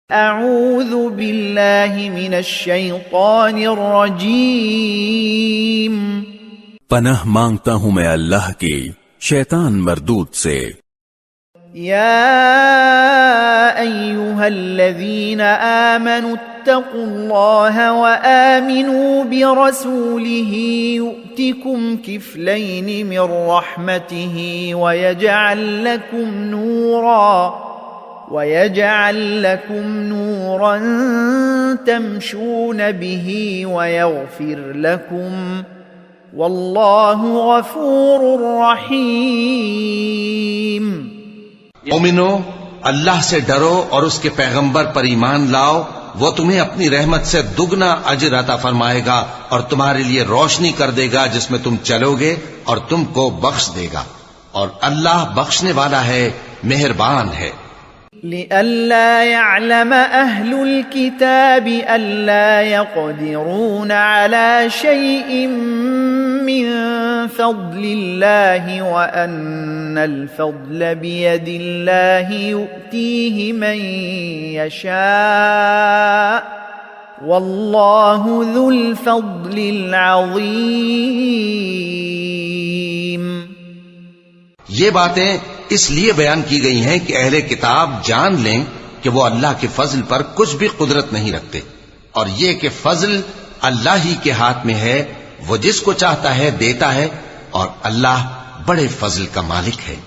اعوذ باللہ من الشیطان الرجیم، پناہ مانگتا ہوں میں اللہ کی شیطان مردود سے۔ یا ایہا الذین آمنوا اتقوا اللہ وآمنوا برسولہ یؤتکم کفلین من رحمتہ وَيَجْعَلْ لَكُمْ نُورًا تَمْشُونَ بِهِ وَيَغْفِرْ لَكُمْ وَاللَّهُ غَفُورٌ رَحِيمٌ۔ مومنو، اللہ سے ڈرو اور اس کے پیغمبر پر ایمان لاؤ، وہ تمہیں اپنی رحمت سے دگنا اجر عطا فرمائے گا اور تمہارے لیے روشنی کر دے گا جس میں تم چلو گے اور تم کو بخش دے گا، اور اللہ بخشنے والا ہے، مہربان ہے۔ لئلا يعلم أهل الكتاب ألا يقدرون على شيء من فضل الله وأن الفضل بيد الله يؤتيه من يشاء والله ذو الفضل العظيم۔ یہ باتیں اس لیے بیان کی گئی ہیں کہ اہل کتاب جان لیں کہ وہ اللہ کے فضل پر کچھ بھی قدرت نہیں رکھتے، اور یہ کہ فضل اللہ ہی کے ہاتھ میں ہے، وہ جس کو چاہتا ہے دیتا ہے، اور اللہ بڑے فضل کا مالک ہے۔